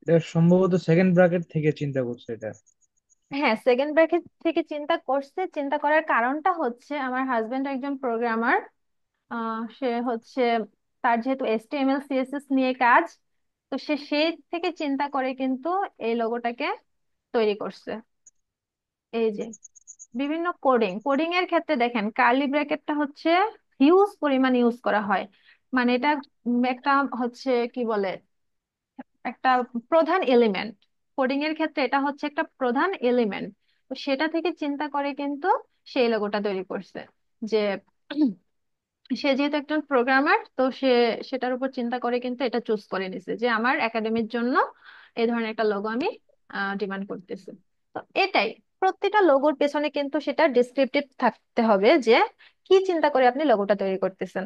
এটা সম্ভবত সেকেন্ড ব্র্যাকেট থেকে চিন্তা করছে এটা। হ্যাঁ, সেকেন্ড ব্র্যাকেট থেকে চিন্তা করছে। চিন্তা করার কারণটা হচ্ছে আমার হাজবেন্ড একজন প্রোগ্রামার। সে হচ্ছে, তার যেহেতু HTML CSS নিয়ে কাজ, তো সে সেই থেকে চিন্তা করে কিন্তু এই লোগোটাকে তৈরি করছে। এই যে বিভিন্ন কোডিং কোডিং এর ক্ষেত্রে দেখেন, কার্লি ব্র্যাকেটটা হচ্ছে হিউজ পরিমাণ ইউজ করা হয়। মানে এটা একটা হচ্ছে কি বলে, একটা প্রধান এলিমেন্ট। কোডিং এর ক্ষেত্রে এটা হচ্ছে একটা প্রধান এলিমেন্ট। তো সেটা থেকে চিন্তা করে কিন্তু সেই লোগোটা তৈরি করছে। যে সে যেহেতু একজন প্রোগ্রামার, তো সে সেটার উপর চিন্তা করে কিন্তু এটা চুজ করে নিছে যে আমার একাডেমির জন্য এই ধরনের একটা লোগো আমি ডিমান্ড করতেছি। তো এটাই, প্রত্যেকটা লোগোর পেছনে কিন্তু সেটা ডিসক্রিপটিভ থাকতে হবে যে কি চিন্তা করে আপনি লোগোটা তৈরি করতেছেন।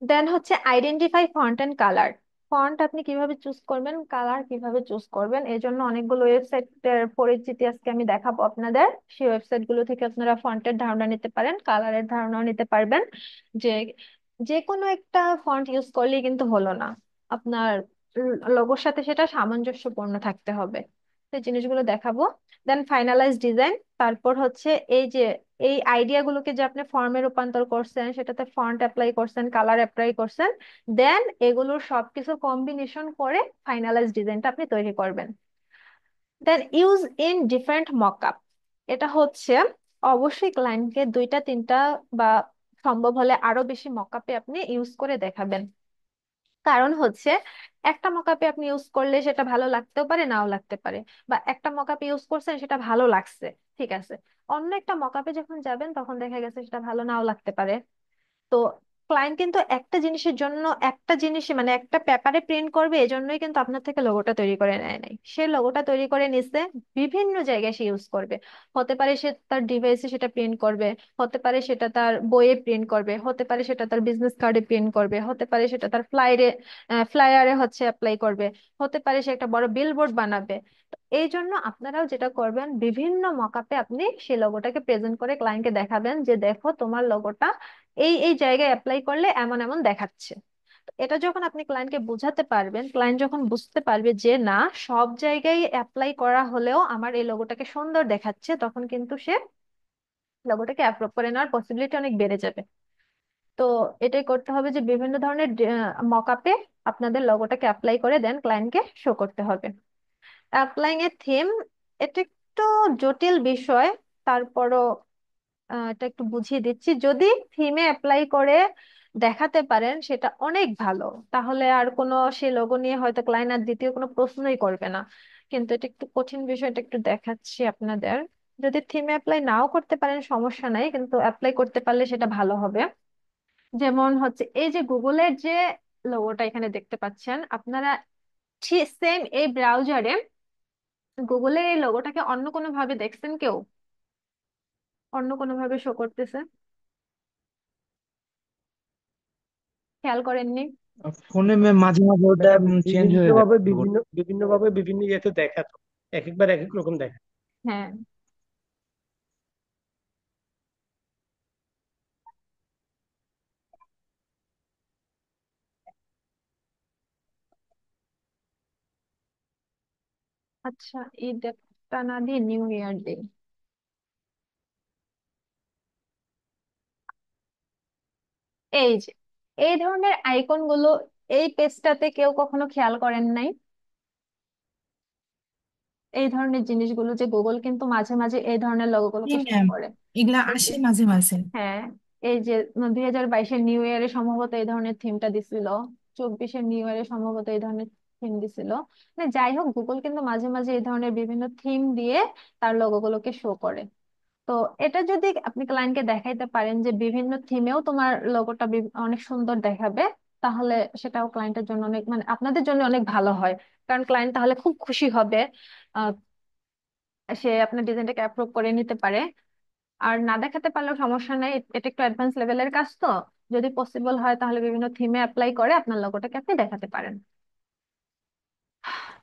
দেন হচ্ছে identify font and colour. Font আপনি কিভাবে চুজ করবেন, কালার কিভাবে চুজ করবেন, এর জন্য অনেকগুলো ওয়েবসাইটের পরিচিতি আজকে আমি দেখাবো আপনাদের। সেই ওয়েবসাইট গুলো থেকে আপনারা ফন্টের ধারণা নিতে পারেন, কালারের ধারণাও নিতে পারবেন। যে যে কোনো একটা ফন্ট ইউজ করলেই কিন্তু হলো না, আপনার লোগোর সাথে সেটা সামঞ্জস্যপূর্ণ থাকতে হবে। সেই জিনিসগুলো দেখাবো। দেন ফাইনালাইজ ডিজাইন। তারপর হচ্ছে এই যে এই আইডিয়া গুলোকে যে আপনি ফর্মে রূপান্তর করছেন, সেটাতে ফন্ট অ্যাপ্লাই করছেন, কালার অ্যাপ্লাই করছেন, দেন এগুলোর সবকিছু কম্বিনেশন করে ফাইনালাইজ ডিজাইনটা আপনি তৈরি করবেন। Then use in different mockup. এটা হচ্ছে অবশ্যই ক্লায়েন্টকে দুইটা তিনটা বা সম্ভব হলে আরো বেশি মকআপে আপনি ইউজ করে দেখাবেন। কারণ হচ্ছে একটা মকআপে আপনি ইউজ করলে সেটা ভালো লাগতেও পারে, নাও লাগতে পারে। বা একটা মকআপ ইউজ করছেন, সেটা ভালো লাগছে, ঠিক আছে, অন্য একটা মকআপে যখন যাবেন তখন দেখা গেছে সেটা ভালো নাও লাগতে পারে। তো ক্লায়েন্ট কিন্তু একটা জিনিসের জন্য, একটা জিনিস মানে একটা পেপারে প্রিন্ট করবে এজন্যই কিন্তু আপনার থেকে লোগোটা তৈরি করে নেয় নাই। সে লোগোটা তৈরি করে নিচ্ছে, বিভিন্ন জায়গায় সে ইউজ করবে। হতে পারে সে তার ডিভাইসে সেটা প্রিন্ট করবে, হতে পারে সেটা তার বইয়ে প্রিন্ট করবে, হতে পারে সেটা তার বিজনেস কার্ডে প্রিন্ট করবে, হতে পারে সেটা তার ফ্লায়ারে হচ্ছে অ্যাপ্লাই করবে, হতে পারে সে একটা বড় বিলবোর্ড বানাবে। তো এই জন্য আপনারাও যেটা করবেন, বিভিন্ন মকআপে আপনি সেই লোগোটাকে প্রেজেন্ট করে ক্লায়েন্টকে দেখাবেন যে দেখো তোমার লোগোটা এই এই জায়গায় অ্যাপ্লাই করলে এমন এমন দেখাচ্ছে। তো এটা যখন আপনি ক্লায়েন্টকে বোঝাতে পারবেন, ক্লায়েন্ট যখন বুঝতে পারবে যে না, সব জায়গায় অ্যাপ্লাই করা হলেও আমার এই লোগোটাকে সুন্দর দেখাচ্ছে, তখন কিন্তু সে লোগোটাকে অ্যাপ্রুভ করে নেওয়ার পসিবিলিটি অনেক বেড়ে যাবে। তো এটাই করতে হবে যে বিভিন্ন ধরনের মকআপে আপনাদের লোগোটাকে অ্যাপ্লাই করে দেন ক্লায়েন্টকে শো করতে হবে। অ্যাপ্লাইং এ থিম, এটা একটু জটিল বিষয়, তারপরও এটা একটু বুঝিয়ে দিচ্ছি। যদি থিমে অ্যাপ্লাই করে দেখাতে পারেন সেটা অনেক ভালো, তাহলে আর কোনো সে লোগো নিয়ে হয়তো ক্লায়েন্ট আর দ্বিতীয় কোনো প্রশ্নই করবে না। কিন্তু এটা একটু কঠিন বিষয়টা একটু দেখাচ্ছি আপনাদের। যদি থিমে অ্যাপ্লাই নাও করতে পারেন সমস্যা নাই, কিন্তু অ্যাপ্লাই করতে পারলে সেটা ভালো হবে। যেমন হচ্ছে এই যে গুগলের যে লোগোটা এখানে দেখতে পাচ্ছেন আপনারা, সেম এই ব্রাউজারে গুগলের এই লোগোটাকে অন্য কোনো ভাবে দেখছেন কেউ? অন্য কোনো ভাবে শো করতেছে? খেয়াল করেননি? ফোনে মাঝে মাঝে ওটা ম্যাম, চেঞ্জ হয়ে যায় logo-টা। বিভিন্ন ইয়েতে দেখাতো, এক একবার এক এক রকম দেখা। হ্যাঁ। আচ্ছা, ঈদ একটা না দিয়ে নিউ ইয়ার ডে। এই যে এই ধরনের আইকন গুলো এই পেজটাতে কেউ কখনো খেয়াল করেন নাই? এই ধরনের জিনিসগুলো যে গুগল কিন্তু মাঝে মাঝে এই ধরনের জি লোগোগুলোকে শো ম্যাম, করে। এগুলা এই যে আসে মাঝে মাঝে। হ্যাঁ, এই যে 2022-এর নিউ ইয়ারে সম্ভবত এই ধরনের থিমটা দিছিল, 24-এর নিউ ইয়ারে সম্ভবত এই ধরনের থিম দিছিল। মানে যাই হোক, গুগল কিন্তু মাঝে মাঝে এই ধরনের বিভিন্ন থিম দিয়ে তার লোগোগুলোকে শো করে। তো এটা যদি আপনি ক্লায়েন্টকে দেখাইতে পারেন যে বিভিন্ন থিমেও তোমার লোগোটা অনেক সুন্দর দেখাবে, তাহলে সেটাও ক্লায়েন্টের জন্য অনেক, মানে আপনাদের জন্য অনেক ভালো হয়। কারণ ক্লায়েন্ট তাহলে খুব খুশি হবে, আহ, সে আপনার ডিজাইনটাকে অ্যাপ্রুভ করে নিতে পারে। আর না দেখাতে পারলেও সমস্যা নেই, এটা একটু অ্যাডভান্স লেভেলের কাজ তো। যদি পসিবল হয় তাহলে বিভিন্ন থিমে অ্যাপ্লাই করে আপনার লোগোটাকে আপনি দেখাতে পারেন।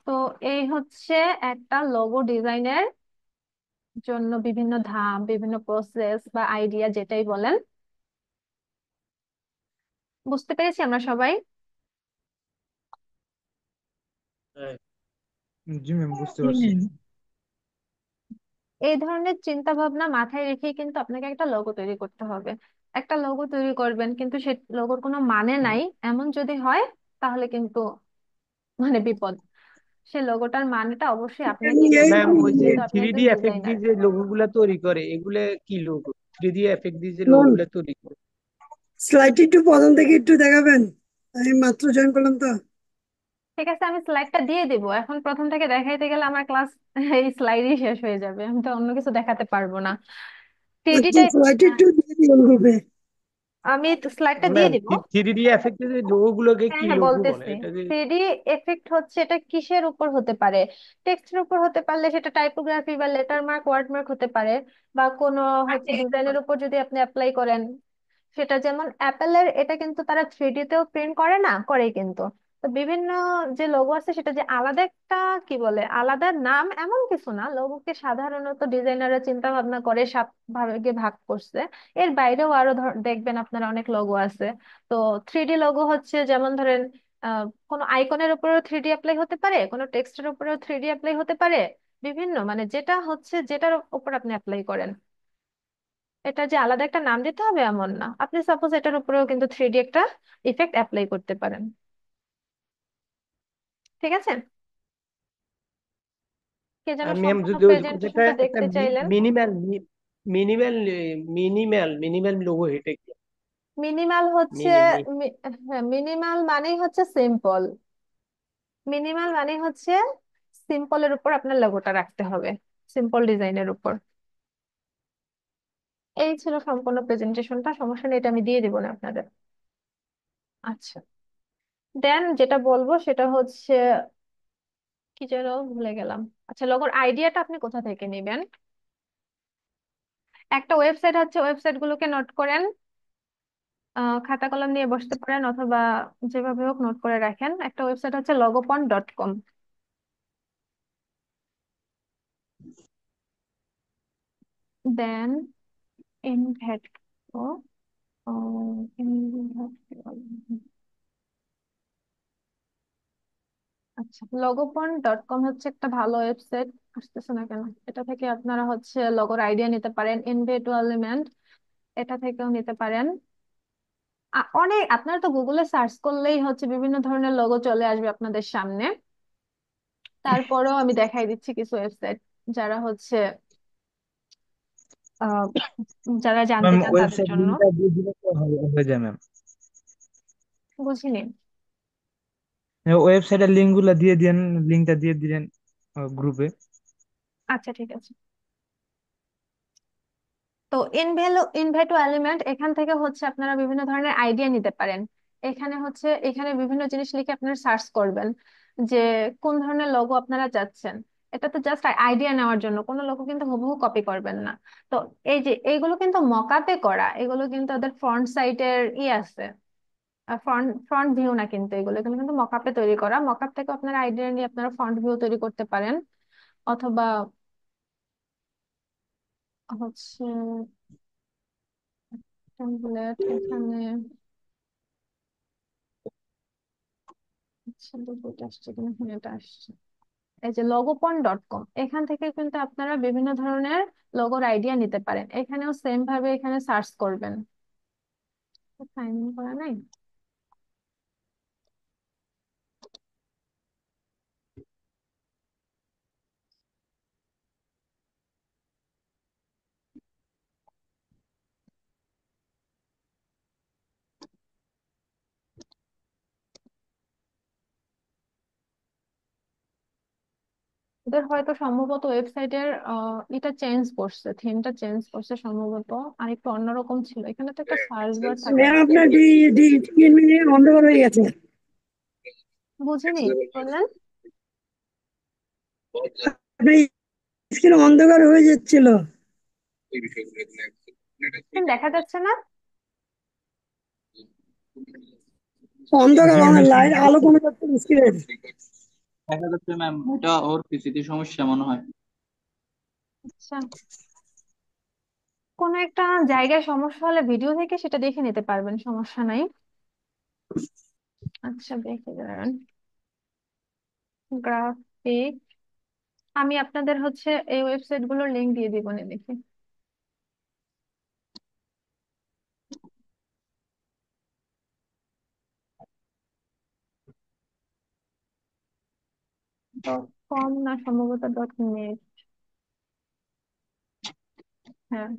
তো এই হচ্ছে একটা লোগো ডিজাইনের জন্য বিভিন্ন ধাপ, বিভিন্ন প্রসেস বা আইডিয়া যেটাই বলেন। বুঝতে পেরেছি আমরা সবাই? হ্যাঁ। জি ম্যাম, বুঝতে জি পারছি। ম্যাম। এই ধরনের চিন্তা ভাবনা মাথায় রেখেই কিন্তু আপনাকে একটা লোগো তৈরি করতে হবে। একটা লোগো তৈরি করবেন কিন্তু সে লোগোর কোনো মানে নাই, এমন যদি হয় তাহলে কিন্তু মানে বিপদ। সে লোগোটার মানেটা অবশ্যই আপনাকেই করতে ম্যাম, হবে, ওই যে যেহেতু আপনি থ্রি একজন ডি এফেক্ট ডিজাইনার। দিয়ে যে লোগো গুলা তৈরি করে, এগুলা কি লোগো? থ্রি ডি এফেক্ট দিয়ে যে লোগো ম্যাম, গুলা তৈরি করে। স্লাইডটি একটু প্রথম থেকে একটু দেখাবেন। আমি মাত্র জয়েন করলাম তো। ঠিক আছে, আমি স্লাইডটা দিয়ে দিব। এখন প্রথম থেকে দেখাইতে গেলে আমার ক্লাস এই স্লাইডই শেষ হয়ে যাবে, আমি তো অন্য কিছু দেখাতে পারবো না। আচ্ছা, থ্রিডিটা স্লাইডটি একটু দিয়ে দিবেন গ্রুপে। আমি স্লাইডটা দিয়ে ম্যাম, দিব। থ্রি ডি এফেক্ট যে লোগো গুলোকে হ্যাঁ কি হ্যাঁ, লোগো বলে বলতেছি। এটা যে? থ্রিডি এফেক্ট হচ্ছে, এটা কিসের উপর হতে পারে? টেক্সটের উপর হতে পারলে সেটা টাইপোগ্রাফি বা লেটার মার্ক, ওয়ার্ড মার্ক হতে পারে। বা কোনো হচ্ছে ডিজাইনের উপর যদি আপনি অ্যাপ্লাই করেন, সেটা যেমন অ্যাপেলের, এটা কিন্তু তারা 3D তেও প্রিন্ট করে না, করে কিন্তু। তো বিভিন্ন যে লোগো আছে সেটা যে আলাদা একটা কি বলে আলাদা নাম এমন কিছু না, লোগোকে সাধারণত ডিজাইনাররা চিন্তা ভাবনা করে সাত ভাগে ভাগ করছে। এর বাইরেও আরো দেখবেন আপনারা অনেক লোগো আছে। তো 3D লোগো হচ্ছে যেমন ধরেন কোনো আইকনের উপরেও 3D অ্যাপ্লাই হতে পারে, কোনো টেক্সটের উপরেও 3D অ্যাপ্লাই হতে পারে, বিভিন্ন মানে যেটা হচ্ছে যেটার উপর আপনি অ্যাপ্লাই করেন, এটা যে আলাদা একটা নাম দিতে হবে এমন না। আপনি সাপোজ এটার উপরেও কিন্তু 3D একটা ইফেক্ট অ্যাপ্লাই করতে পারেন। ঠিক আছে, কে যেন ম্যাম সম্পূর্ণ যদি ওই যেটা প্রেজেন্টেশনটা একটা দেখতে চাইলেন। Minimal minimal minimal minimal logo, এটা কি? মিনিমাল হচ্ছে মিনি হ্যাঁ, মিনিমাল মানেই হচ্ছে সিম্পল। মিনিমাল মানে হচ্ছে সিম্পলের উপর আপনার লোগোটা রাখতে হবে, সিম্পল ডিজাইনের উপর। এই ছিল সম্পূর্ণ প্রেজেন্টেশনটা, সমস্যা নেই, এটা আমি দিয়ে দেবো না আপনাদের। আচ্ছা, দেন যেটা বলবো সেটা হচ্ছে কি যেন ভুলে গেলাম। আচ্ছা, লোগোর আইডিয়াটা আপনি কোথা থেকে নেবেন? একটা ওয়েবসাইট হচ্ছে, ওয়েবসাইট গুলোকে নোট করেন, খাতা কলম নিয়ে বসতে পারেন অথবা যেভাবে হোক নোট করে রাখেন। একটা ওয়েবসাইট হচ্ছে logopon.com। দেন ইনভেটকো, আচ্ছা logopon.com হচ্ছে একটা ভালো ওয়েবসাইট। আসতেছে না কেন? এটা থেকে আপনারা হচ্ছে লগোর আইডিয়া নিতে পারেন। ইনভেটো এলিমেন্ট, এটা থেকেও নিতে পারেন। অনেক, আপনারা তো গুগলে সার্চ করলেই হচ্ছে বিভিন্ন ধরনের লোগো চলে আসবে আপনাদের সামনে। তারপরেও আমি দেখাই দিচ্ছি কিছু ওয়েবসাইট, যারা হচ্ছে আহ, যারা জানতে ম্যাম চান তাদের ওয়েবসাইট জন্য। লিঙ্কটা দিয়ে দিলে তো হয়ে যায় ম্যাম। বুঝিনি। ওয়েবসাইটের লিঙ্ক গুলা দিয়ে দিন, লিঙ্কটা দিয়ে দিলেন গ্রুপে। আচ্ছা ঠিক আছে। তো ইনভেটো এলিমেন্ট, এখান থেকে হচ্ছে আপনারা বিভিন্ন ধরনের আইডিয়া নিতে পারেন। এখানে হচ্ছে, এখানে বিভিন্ন জিনিস লিখে আপনারা সার্চ করবেন যে কোন ধরনের লোগো আপনারা চাচ্ছেন। এটা তো জাস্ট আইডিয়া নেওয়ার জন্য, কোনো লোগো কিন্তু হুবহু কপি করবেন না। তো এই যে এইগুলো কিন্তু মকআপে করা, এগুলো কিন্তু ওদের ফ্রন্ট সাইটের আছে, ফ্রন্ট ফ্রন্ট ভিউ না, কিন্তু এগুলো এগুলো কিন্তু মকআপে তৈরি করা। মকআপ থেকে আপনারা আইডিয়া নিয়ে আপনারা ফ্রন্ট ভিউ তৈরি করতে পারেন। অথবা হচ্ছে টেমপ্লেট এখানে, আচ্ছা দুটো আসছে কিনা, হ্যাঁ এটা আসছে। এই যে logopon.com, এখান থেকে কিন্তু আপনারা বিভিন্ন ধরনের লোগোর আইডিয়া নিতে পারেন। এখানেও সেম ভাবে এখানে সার্চ করবেন। সাইন ইন করা নাই। ওদের হয়তো সম্ভবত ওয়েবসাইটের এটা চেঞ্জ করছে, থিমটা চেঞ্জ করছে সম্ভবত। আর একটু অন্যরকম ছিল, এখানে তো একটা সার্চ বার থাকে। ম্যাম আপনার ডি ডি স্ক্রিন অন্ধকার হয়ে গেছে। বুঝিনি, বললেন? আপনার স্ক্রিন অন্ধকার হয়ে যাচ্ছিল, দেখা যাচ্ছে না? অন্ধকার জি ম্যাম একটু লাইট আলো কমে যাচ্ছে স্ক্রিনের। দেখা যাচ্ছে ম্যাম, এটা ওর পিসিতে সমস্যা মনে হয়। আচ্ছা, কোনো একটা জায়গায় সমস্যা হলে ভিডিও থেকে সেটা দেখে নিতে পারবেন, সমস্যা নাই। আচ্ছা দেখে যাবেন গ্রাফিক। আমি আপনাদের হচ্ছে এই ওয়েবসাইট গুলোর লিংক দিয়ে দিব না, দেখি। .com না, সম্ভবত .net। হ্যাঁ,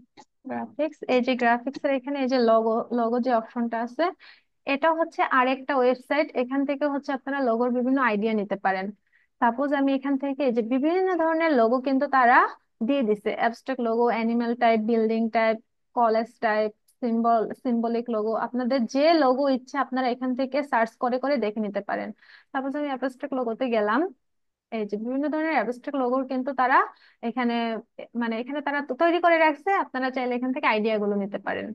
গ্রাফিক্স, এই যে গ্রাফিক্স এর এখানে এই যে লগো, লগো যে অপশনটা আছে, এটা হচ্ছে আরেকটা ওয়েবসাইট। এখান থেকে হচ্ছে আপনারা লোগোর বিভিন্ন আইডিয়া নিতে পারেন। সাপোজ আমি এখান থেকে এই যে বিভিন্ন ধরনের লোগো কিন্তু তারা দিয়ে দিছে, abstract logo, animal type, building type, college type, symbolic logo. আপনাদের যে লোগো ইচ্ছা আপনারা এখান থেকে সার্চ করে করে দেখে নিতে পারেন। সাপোজ আমি অ্যাবস্ট্রাক্ট লোগোতে গেলাম, এই যে বিভিন্ন ধরনের অ্যাবস্ট্রাক্ট লোগো কিন্তু তারা এখানে, মানে এখানে তারা তৈরি করে রাখছে, আপনারা চাইলে এখান থেকে আইডিয়া গুলো নিতে পারেন।